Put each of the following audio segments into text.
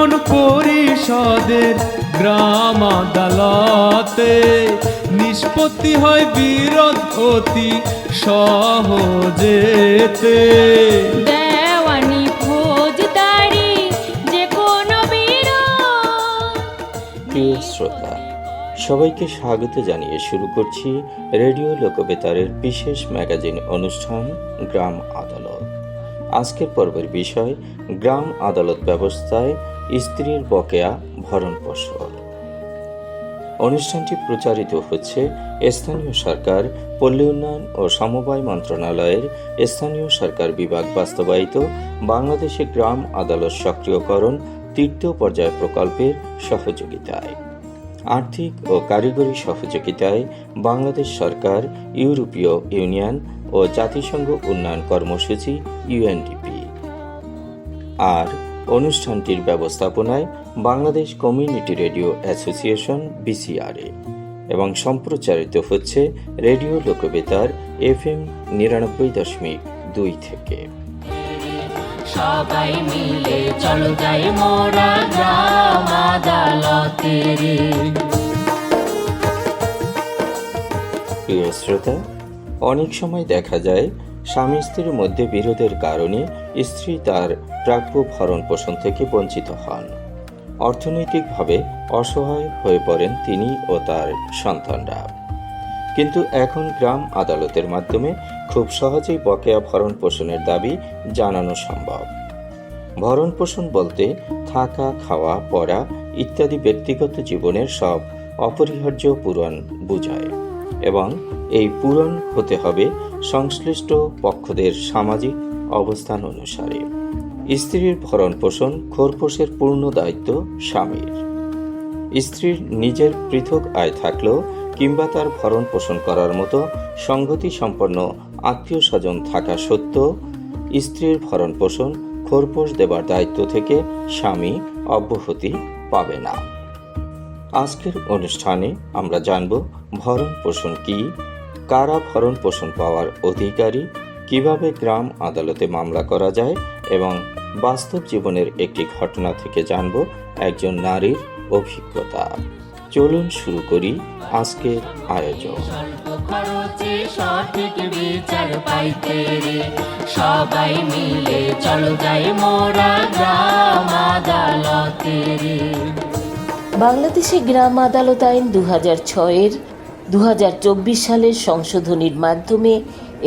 Union পরিষদের গ্রাম আদালতে নিষ্পত্তি হয় বিরোধ অতি সহজেতে। দেওয়ানি ফৌজদারি যে কোনো বিরোধ। প্রিয় শ্রোতা, সবাইকে স্বাগত জানিয়ে শুরু করছি রেডিও লোকবেতারের বিশেষ ম্যাগাজিন অনুষ্ঠান গ্রাম আদালত। আজকের পর্বের বিষয় গ্রাম আদালত ব্যবস্থায় স্ত্রীর বকেয়া ভরণ পোষণ। অনুষ্ঠানটি প্রচারিত হচ্ছে স্থানীয় সরকার, পল্লী উন্নয়ন ও সমবায় মন্ত্রণালয়ের স্থানীয় সরকার বিভাগ বাস্তবায়িত বাংলাদেশে গ্রাম আদালত সক্রিয়করণ তৃতীয় পর্যায় প্রকল্পের সহযোগিতায়। আর্থিক ও কারিগরি সহযোগিতায় বাংলাদেশ সরকার, ইউরোপীয় ইউনিয়ন ও জাতিসংঘ উন্নয়ন কর্মসূচি UNDP। আর অনুষ্ঠানটির ব্যবস্থাপনায় Bangladesh community radio association BCRA এবং সম্প্রচারিত হচ্ছে রেডিও লোকবেতার FM 99.2 থেকে। সবাই মিলে চলো যাই মোরা গ্রাম আদালতে। প্রিয় শ্রোতা, অনেক সময় দেখা যায় স্বামী স্ত্রীর মধ্যে বিরোধের কারণে স্ত্রী তার প্রাপ্য ভরণ পোষণ থেকে বঞ্চিত হন। অর্থনৈতিকভাবে অসহায় হয়ে পড়েন তিনি ও তার সন্তানরা। কিন্তু এখন গ্রাম আদালতের মাধ্যমে খুব সহজেই বকেয়া ভরণ পোষণের দাবি জানানো সম্ভব। ভরণ পোষণ বলতে থাকা, খাওয়া, পড়া ইত্যাদি ব্যক্তিগত জীবনের সব অপরিহার্য পূরণ বোঝায় এবং এই পূরণ হতে হবে সংশ্লিষ্ট পক্ষদের সামাজিক অবস্থান অনুসারে। স্ত্রীর ভরণ পোষণ খোরপোশের পূর্ণ দায়িত্ব স্বামীর। স্ত্রীর নিজের পৃথক আয় থাকলেও কিংবা তার ভরণ পোষণ করার মতো সংগতি সম্পন্ন আত্মীয় স্বজন থাকা সত্ত্বেও স্ত্রীর ভরণ পোষণ খোরপোশ দেবার দায়িত্ব থেকে স্বামী অব্যাহতি পাবে না। আজকের অনুষ্ঠানে আমরা জানব ভরণ পোষণ কি, কারা ভরণ পোষণ পাওয়ার অধিকারী, কিভাবে গ্রাম আদালতে মামলা করা যায় এবং বাস্তব জীবনের একটি ঘটনা থেকে জানব একজন নারীর অভিজ্ঞতা। চলুন শুরু করি আজকের আয়োজন। সঠিক বিচার পাইতে সবাই মিলে চলো যাই মোরা গ্রাম আদালতে। বাংলাদেশে গ্রাম আদালত আইন 2006-এর 2024 সালের সংশোধনীর মাধ্যমে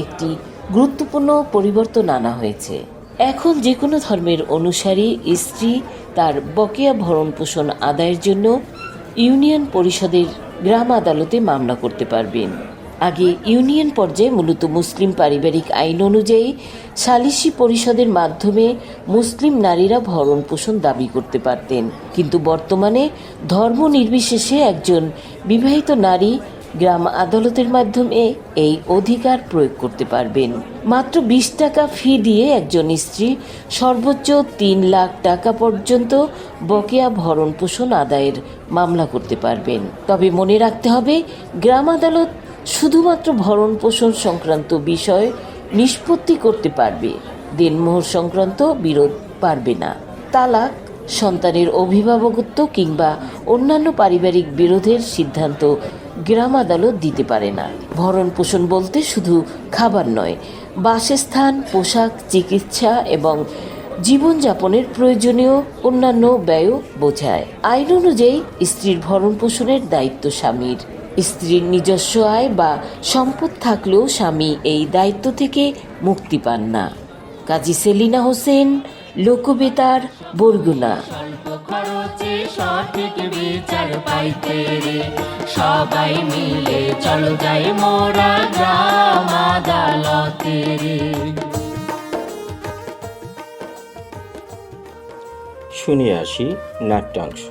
একটি গুরুত্বপূর্ণ পরিবর্তন আনা হয়েছে। এখন যে কোনো ধর্মের অনুসারী স্ত্রী তার বকেয়া ভরণ পোষণ আদায়ের জন্য ইউনিয়ন পরিষদের গ্রাম আদালতে মামলা করতে পারবেন। আগে ইউনিয়ন পর্যায়ে মূলত মুসলিম পারিবারিক আইন অনুযায়ী সালিসি পরিষদের মাধ্যমে মুসলিম নারীরা ভরণ পোষণ দাবি করতে পারতেন, কিন্তু বর্তমানে ধর্ম নির্বিশেষে একজন বিবাহিত নারী গ্রাম আদালতের মাধ্যমে এই অধিকার প্রয়োগ করতে পারবেন। মাত্র 20 টাকা ফি দিয়ে একজন স্ত্রী সর্বোচ্চ 3 লাখ টাকা পর্যন্ত বকেয়া ভরণ পোষণ আদায়ের মামলা করতে পারবেন। তবে মনে রাখতে হবে, গ্রাম আদালত শুধুমাত্র ভরণ পোষণ সংক্রান্ত বিষয় নিষ্পত্তি করতে পারবে, দেনমোহর সংক্রান্ত বিরোধ পারবে না। তালাক, সন্তানের অভিভাবকত্ব কিংবা অন্যান্য পারিবারিক বিরোধের সিদ্ধান্ত গ্রাম আদালত দিতে পারে না। ভরণ পোষণ বলতে শুধু খাবার নয়, বাসস্থান, পোশাক, চিকিৎসা এবং জীবনযাপনের প্রয়োজনীয় অন্যান্য ব্যয়ও বোঝায়। আইন অনুযায়ী স্ত্রীর ভরণ পোষণের দায়িত্ব স্বামীর। স্ত্রীর নিজস্ব আয় বা সম্পদ থাকলেও স্বামী এই দায়িত্ব থেকে মুক্তি পান না। কাজী সেলিনা হোসেন, লোকবেতার, বরগুনা। সঠিক বিচার পাইতে সবাই মিলে চলো যাই মোরা গ্রাম আদালতে। শুনে আসি নাট্যাংশ।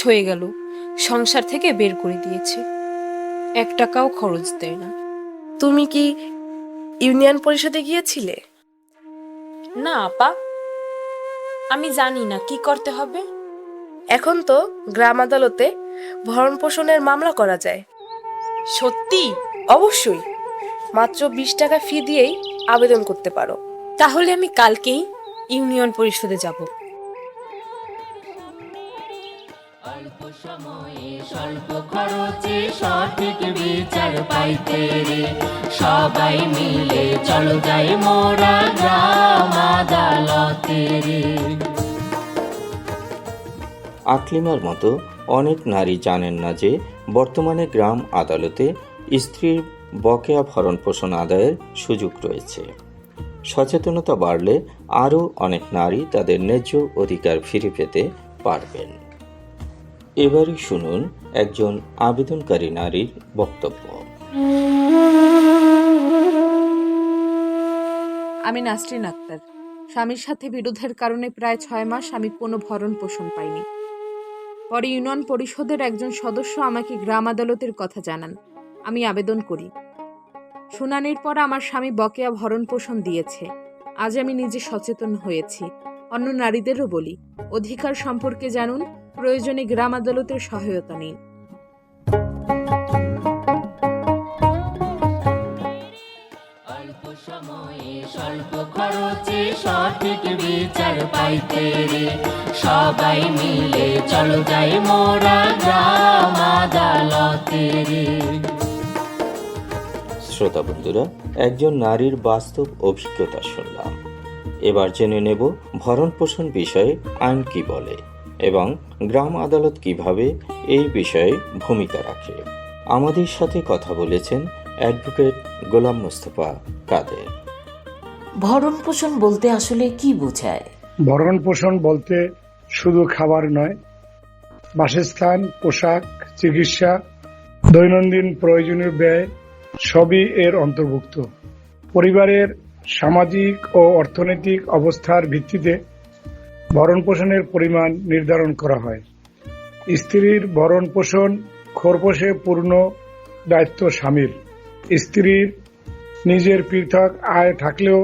হয়ে গেল, সংসার থেকে বের করে দিয়েছে, 1 টাকাও খরচ দেয় না। তুমি কি ইউনিয়ন পরিষদে গিয়েছিলে? না আপা, আমি জানি না কি করতে হবে। এখন তো গ্রাম আদালতে ভরণ পোষণের মামলা করা যায়। সত্যি? অবশ্যই, মাত্র 20 টাকা ফি দিয়েই আবেদন করতে পারো। তাহলে আমি কালকেই ইউনিয়ন পরিষদে যাব। অল্প সময়ে স্বল্প খরচে সঠিক বিচার পাইতে রে, সবাই মিলে চলো যাই মোরা গ্রাম আদালতে রে। আকলিমার মতো অনেক নারী জানেন না যে বর্তমানে গ্রাম আদালতে স্ত্রীর বকেয়া ভরণ পোষণ আদায়ের সুযোগ রয়েছে। সচেতনতা বাড়লে আরও অনেক নারী তাদের ন্যায্য অধিকার ফিরে পেতে পারবেন। এবারই শুনুন একজন আবেদনকারী নারীর বক্তব্য। আমি নাসরিন আক্তার। স্বামীর সাথে বিরোধের কারণে প্রায় 6 মাস আমি কোনো ভরণ পোষণ পাইনি। পরে ইউনিয়ন পরিষদের একজন সদস্য আমাকে গ্রাম আদালতের কথা জানান। আমি আবেদন করি। শুনানির পর আমার স্বামী বকেয়া ভরণ পোষণ দিয়েছে। আজ আমি নিজে সচেতন হয়েছি। অন্য নারীদেরও বলি, অধিকার সম্পর্কে জানুন, প্রয়োজনে গ্রাম আদালতের সহায়তা নিন। অল্প সময়ে স্বল্প খরচে সঠিক বিচার পাইতে রে, সবাই মিলে চলো যাই মোরা গ্রাম আদালতে রে। শ্রোতা বন্ধুরা, একজন নারীর বাস্তব অভিজ্ঞতা শুনলাম। এবার জেনে নেব ভরণ পোষণ বিষয়ে আইন কি বলে এবং গ্রাম আদালত কিভাবে এই বিষয়ে ভূমিকা রাখে। আমাদের সাথে কথা বলেছেন অ্যাডভোকেট গোলাম মোস্তফা কাদের। ভরণ পোষণ বলতে আসলে কি বোঝায়? ভরণ পোষণ বলতে শুধু খাবার নয়, বাসস্থান, পোশাক, চিকিৎসা, দৈনন্দিন প্রয়োজনীয় ব্যয় সবই এর অন্তর্ভুক্ত। পরিবারের সামাজিক ও অর্থনৈতিক অবস্থার ভিত্তিতে ভরণ পোষণের পরিমাণ নির্ধারণ করা হয়। স্ত্রীর ভরণ পোষণ খোরপোশে পূর্ণ দায়িত্ব স্বামীর। স্ত্রীর নিজের পৃথক আয় থাকলেও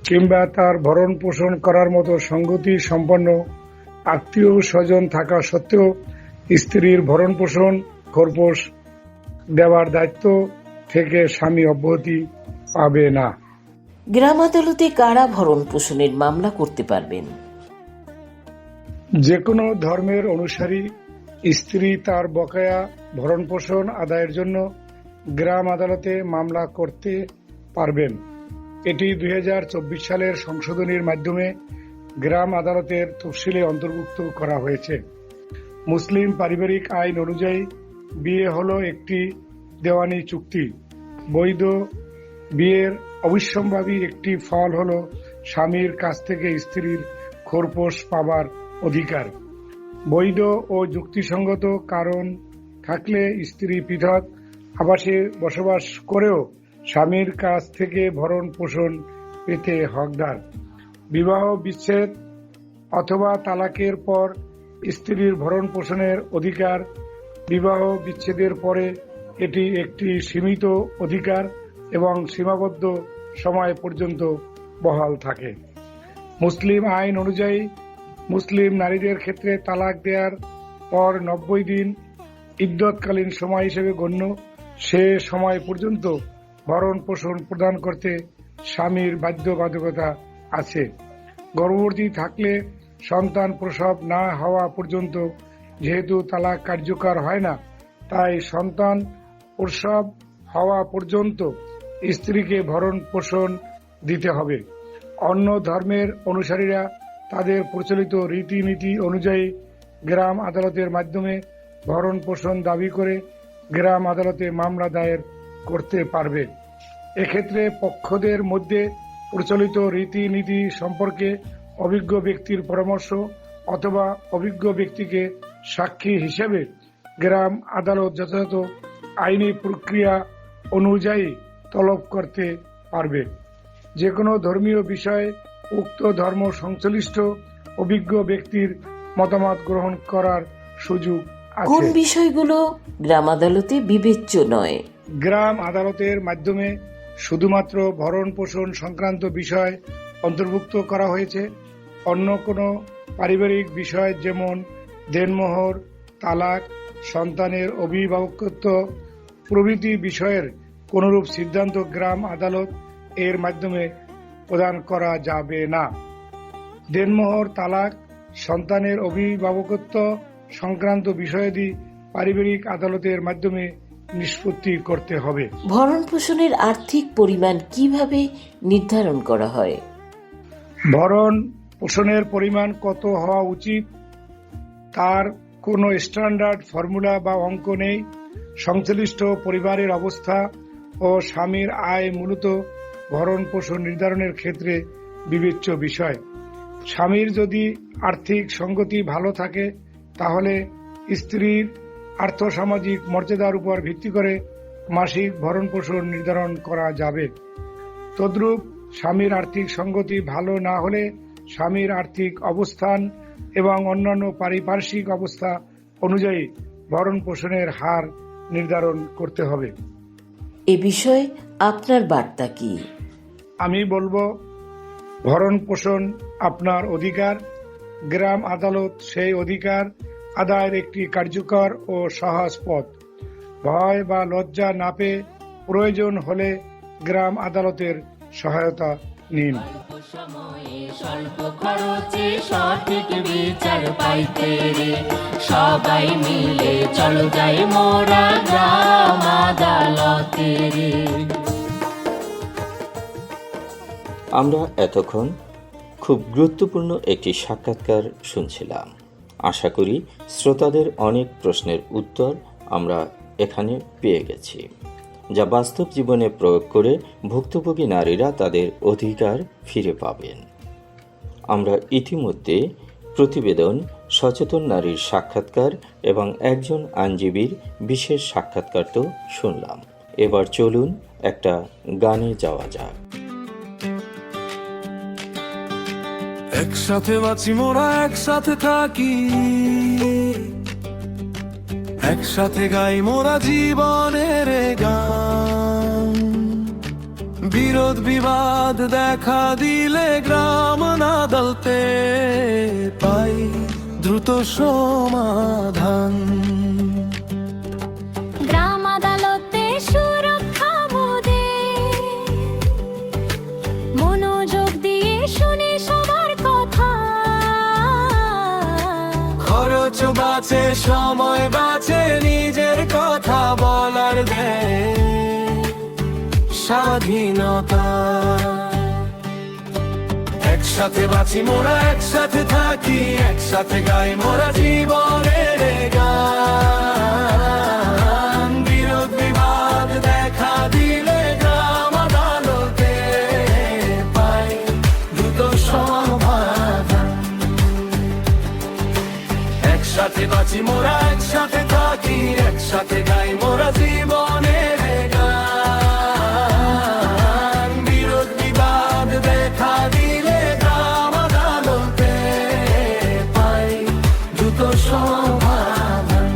কিংবা তার ভরণ পোষণ করার মতো সঙ্গতি সম্পন্ন আত্মীয় স্বজন থাকা সত্ত্বেও স্ত্রীর ভরণ পোষণ খোরপোশ দেওয়ার দায়িত্ব থেকে স্বামী অব্যাহতি পাবে না। গ্রাম আদালতে কারা ভরণ পোষণের মামলা করতে পারবেন? যে কোনো ধর্মের অনুসারী স্ত্রী তার বকেয়া ভরণ পোষণ আদায়ের জন্য গ্রাম আদালতে মামলা করতে পারবেন। এটি 2024 সালের সংশোধনীর মাধ্যমে গ্রাম আদালতের তফসিলে অন্তর্ভুক্ত করা হয়েছে। মুসলিম পারিবারিক আইন অনুযায়ী বিয়ে হলো একটি দেওয়ানি চুক্তি। বৈধ বিয়ের অবিসম্ভাবী একটি ফল হলো স্বামীর কাছ থেকে স্ত্রীর খোরপোশ পাবার অধিকার। বৈধ ও যুক্তিসঙ্গত কারণ থাকলে স্ত্রী পৃথক আবাসে বসবাস করেও স্বামীর কাছ থেকে ভরণ পোষণ পেতে হকদার। বিবাহ বিচ্ছেদ অথবা তালাকের পর স্ত্রীর ভরণ পোষণের অধিকার বিবাহ বিচ্ছেদের পরে এটি একটি সীমিত অধিকার এবং সীমাবদ্ধ সময় পর্যন্ত বহাল থাকে। মুসলিম আইন অনুযায়ী মুসলিম নারীদের ক্ষেত্রে তালাক দেওয়ার পর 90 দিন ইদ্যৎকালীন সময় হিসেবে গণ্য। সে সময় পর্যন্ত ভরণ পোষণ প্রদান করতে স্বামীর বাধ্যবাধকতা আছে। গর্ভবতী থাকলে সন্তান প্রসব না হওয়া পর্যন্ত যেহেতু তালাক কার্যকর হয় না, তাই সন্তান প্রসব হওয়া পর্যন্ত স্ত্রীকে ভরণ পোষণ দিতে হবে। অন্য ধর্মের অনুসারীরা তাদের প্রচলিত রীতিনীতি অনুযায়ী গ্রাম আদালতের মাধ্যমে ভরণ পোষণ দাবি করে গ্রাম আদালতে মামলা দায়ের করতে পারবে। এক্ষেত্রে পক্ষদের মধ্যে প্রচলিত রীতিনীতি সম্পর্কে অভিজ্ঞ ব্যক্তির পরামর্শ অথবা অভিজ্ঞ ব্যক্তিকে সাক্ষী হিসেবে গ্রাম আদালত যথাযথ আইনি প্রক্রিয়া অনুযায়ী তলব করতে পারবে। যে কোনো ধর্মীয় বিষয়ে উক্ত ধর্ম সংশ্লিষ্ট অভিজ্ঞ ব্যক্তির মতামত গ্রহণ করার সুযোগ আছে। কোন বিষয়গুলো গ্রাম আদালতে বিবেচ্য নয়? গ্রাম আদালতের মাধ্যমে শুধুমাত্র ভরণ পোষণ সংক্রান্ত বিষয় অন্তর্ভুক্ত করা হয়েছে। অন্য কোনো পারিবারিক বিষয় যেমন দেনমোহর, তালাক, সন্তানের অভিভাবকত্ব প্রভৃতি বিষয়ের কোনরূপ সিদ্ধান্ত গ্রাম আদালত এর মাধ্যমে প্রদান করা যাবে না। দেনমোহর, তালাক, সন্তানের অভিভাবকত্ব সংক্রান্ত বিষয়াদি পারিবারিক আদালতের মাধ্যমে নিষ্পত্তি করতে হবে। ভরণ পোষণের আর্থিক পরিমাণ কিভাবে নির্ধারণ করা হয়? ভরণ পোষণের পরিমাণ কত হওয়া উচিত তার কোনো স্ট্যান্ডার্ড ফর্মুলা বা অঙ্ক নেই। সংশ্লিষ্ট পরিবারের অবস্থা ও স্বামীর আয় মূলত ভরণ পোষণ নির্ধারণের ক্ষেত্রে বিবেচ্য বিষয়। স্বামীর যদি আর্থিক সঙ্গতি ভালো থাকে তাহলে স্ত্রীর আর্থসামাজিক মর্যাদার উপর ভিত্তি করে মাসিক ভরণ পোষণ নির্ধারণ করা যাবে। তদ্রূপ স্বামীর আর্থিক সঙ্গতি ভালো না হলে স্বামীর আর্থিক অবস্থান এবং অন্যান্য পারিপার্শ্বিক অবস্থা অনুযায়ী ভরণ পোষণের হার নির্ধারণ করতে হবে। এ বিষয়ে আপনার বার্তা কি? আমি বলবো, ভরণ পোষণ আপনার অধিকার। গ্রাম আদালত সেই অধিকার আদায়ের একটি কার্যকর ও সহজ পথ। ভয় বা লজ্জা না পেয়ে প্রয়োজন হলে গ্রাম আদালতের সহায়তা নিন। স্বল্প খরচে সঠিক বিচার পাইতে রে, সবাই মিলে চলো যাই মোরা গ্রাম আদালতে রে। আমরা এতক্ষণ খুব গুরুত্বপূর্ণ একটি সাক্ষাৎকার শুনছিলাম। আশা করি শ্রোতাদের অনেক প্রশ্নের উত্তর আমরা এখানে পেয়ে গেছি, যা বাস্তব জীবনে প্রয়োগ করে ভুক্তভোগী নারীরা তাদের অধিকার ফিরে পাবেন। আমরা ইতিমধ্যে প্রতিবেদন, সচেতন নারীর সাক্ষাৎকার এবং একজন আইনজীবীর বিশেষ সাক্ষাৎকার তো শুনলাম। এবার চলুন একটা গানে যাওয়া যাক। একসাথে বাঁচি মোরা, একসাথে থাকি, একসাথে গাই মোরা জীবনের গান। বিরোধ বিবাদ দেখা দিলে গ্রাম আদালতে পাই দ্রুত সমাধান। গ্রাম আদালতে সুরক্ষা মোদের, মনোযোগ দিয়ে শুনে সবার কথা। খরচ বাঁচে, সময় বাঁচে, নিজের কথা বলার দেয় স্বাধীনতা। একসাথে বাঁচি মোরা, একসাথে থাকি, একসাথে গাই মোরা জীবনের গান। বিরোধ বিবাদ দেখা দিলে গ্রাম আদালতে পাই দ্রুত সমাধান। একসাথে বাঁচি মোরা, একসাথে থাকি, একসাথে গাই মোরা জীবনের গান। বিরোধ বিবাদ দেখা দিলে গ্রাম আদালতে পাই দ্রুত সমাধান।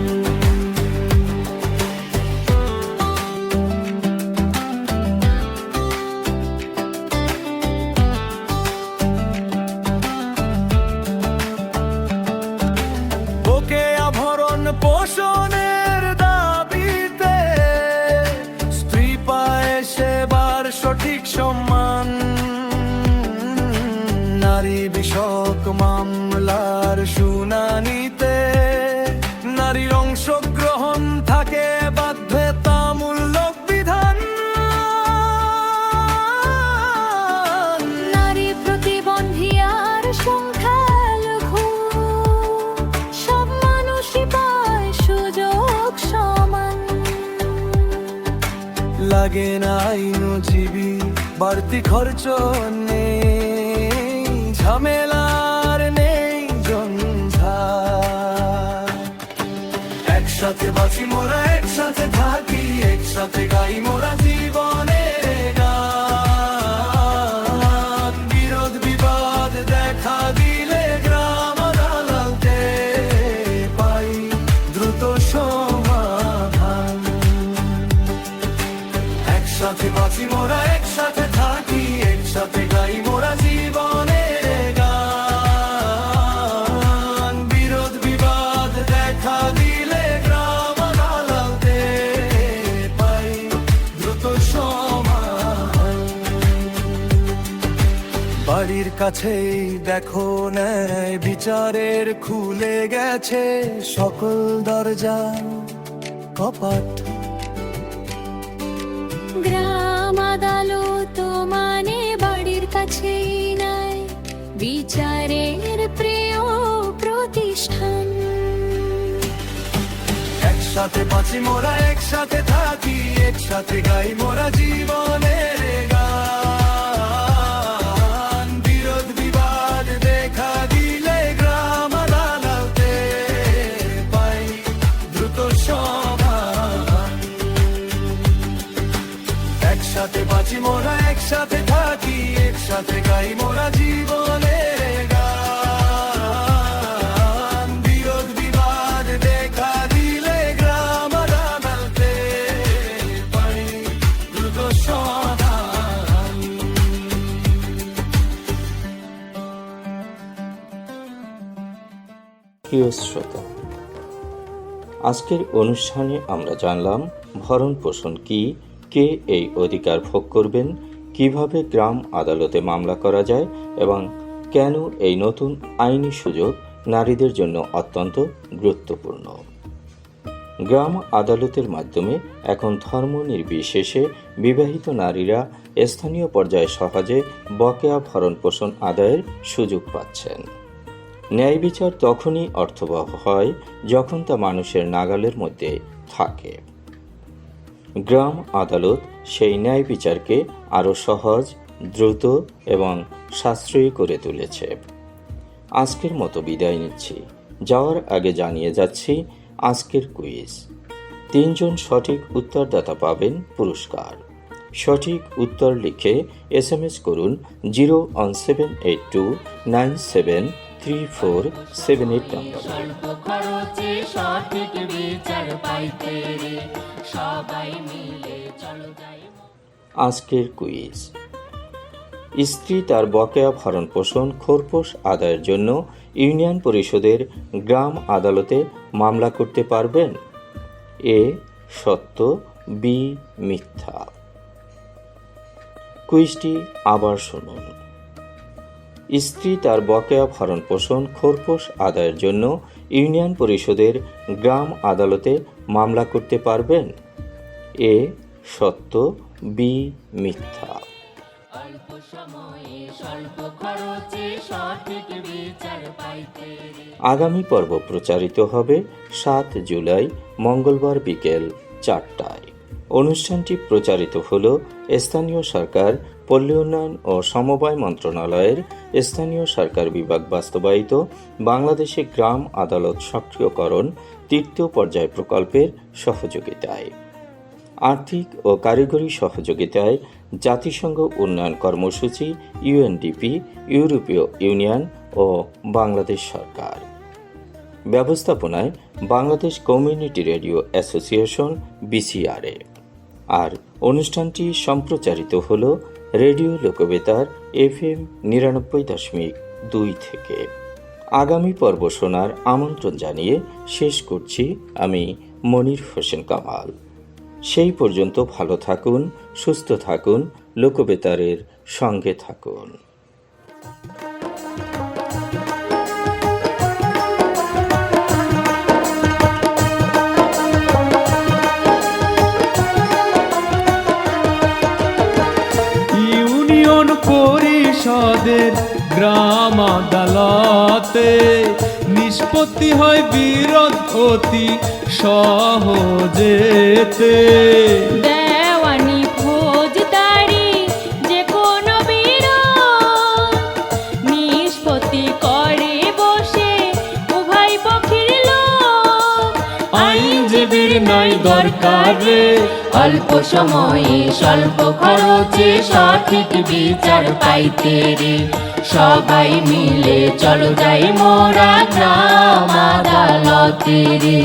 ওকে আভরণ পোষণের দাবিতে স্ত্রী পায় সেবার সঠিক সম্মান। নারী বিষয়ক মামলার শুনানিতে নারীর অংশগ্রহণ থাকে বাধ্যতামূলক বিধান। নারী প্রতিবন্ধী আর সংখ্যালঘু সব মানুষই পায় সুযোগ সমান। লাগে না আইনজীবী, বাড়তি খরচ নেই, ঝামেলার নেই ঝঞ্ঝাট। একসাথে বাঁচি মোরা, একসাথে থাকি, একসাথে গাই মোরা জীবনের গান। বিরোধ বিবাদ দেখা দিলে গ্রাম আদালতে পাই দ্রুত সমাধান। একসাথে বাঁচি মোরা, একসাথে থাকি, একসাথে গাই মোরা জীবনের গান। বিরোধ বিবাদ বাড়ির কাছেই দেখো ন্যায় বিচারের খুলে গেছে সকল দরজা কপাট। গ্রাম আদালত মানে বাড়ির কাছেই নাই, বিচারের প্রিয় প্রতিষ্ঠান। একসাথে বাঁচি মোরা, একসাথে থাকি, একসাথে গাই মোরা জীবনের গান। বিরোধ বিবাদ দেখা দিলে গ্রাম আদালতে পাই দ্রুত সমাধান। একসাথে বাঁচি মোরা, একসাথে থাকি, একসাথে গাই মোরা জীবনের গান। বিরোধ বিবাদ দেখা দিলে গ্রাম আদালতে পাই দ্রুত সমাধান। প্রিয় শ্রোতা, আজকের অনুষ্ঠানে আমরা জানলাম ভরণ পোষণ কি, কে এই অধিকার ভোগ করবেন, কিভাবে গ্রাম আদালতে মামলা করা যায় এবং কেন এই নতুন আইনি সুযোগ নারীদের জন্য অত্যন্ত গুরুত্বপূর্ণ। গ্রাম আদালতের মাধ্যমে এখন ধর্ম নির্বিশেষে বিবাহিত নারীরা স্থানীয় পর্যায়ে সহজে বকেয়া ভরণ পোষণ আদায়ের সুযোগ পাচ্ছেন। ন্যায় বিচার তখনই অর্থবহ হয় যখন তা মানুষের নাগালের মধ্যে থাকে। গ্রাম আদালত সেই ন্যায় বিচারকে আরও সহজ, দ্রুত এবং সাশ্রয়ী করে তুলেছে। আজকের মতো বিদায় নিচ্ছি। যাওয়ার আগে জানিয়ে যাচ্ছি আজকের কুইজ। 3 জন সঠিক উত্তরদাতা পাবেন পুরস্কার। সঠিক উত্তর লিখে SMS করুন 01782973478 নম্বরে। স্বল্প খরচে সঠিক বিচার পাইতে রে, সবাই মিলে চলো যাই। আজকের কুইজ। স্ত্রী তার বকেয়া ভরণ পোষণ খোরপোশ আদায়ের জন্য ইউনিয়ন পরিষদের গ্রাম আদালতে মামলা করতে পারবেন? এ সত্য, বি মিথ্যা। কুইজটি আবার শুনুন। স্ত্রী তার বকেয়া ভরণ পোষণ খোরপোশ আদায়ের জন্য ইউনিয়ন পরিষদের গ্রাম আদালতে মামলা করতে পারবেন? এ সত্য, বি মিথ্যা। অল্প সময়ে স্বল্প খরচে সঠিক বিচার পাইতে রে। আগামী পর্ব প্রচারিত হবে 7 জুলাই মঙ্গলবার বিকেল 4টায়। অনুষ্ঠানটি প্রচারিত হল স্থানীয় সরকার, পল্লী উন্নয়ন ও সমবায় মন্ত্রণালয়ের স্থানীয় সরকার বিভাগ বাস্তবায়িত বাংলাদেশে গ্রাম আদালত সক্রিয়করণ 3য় পর্যায় প্রকল্পের সহযোগিতায়। আর্থিক ও কারিগরি সহযোগিতায় জাতিসংঘ উন্নয়ন কর্মসূচি, UNDP, ইউরোপীয় ইউনিয়ন ও বাংলাদেশ সরকার। ব্যবস্থাপনায় Bangladesh community radio association, BCRA। আর অনুষ্ঠানটি সম্প্রচারিত হল রেডিও লোকবেতার FM 99.2 থেকে। আগামী পর্ব শোনার আমন্ত্রণ জানিয়ে শেষ করছি আমি মনির হোসেন কামাল। সেই পর্যন্ত ভালো থাকুন, সুস্থ থাকুন, লোকবেতারের সঙ্গে থাকুন। ইউনিয়ন পরিষদের গ্রাম আদালতে নিষ্পত্তি হয় বিরোধ অতি সহজেতে। দেওয়ানি ফৌজদারি যে কোনো বিরোধ নিষ্পত্তি করে বসে উভয় পক্ষের লোক। আইনজীবীর নাই দরকার রে, অল্প সময়ে স্বল্প খরচে সঠিক বিচার পাইতে রে, সবাই মিলে চলো যাই মোরা গ্রাম আদালতে রে।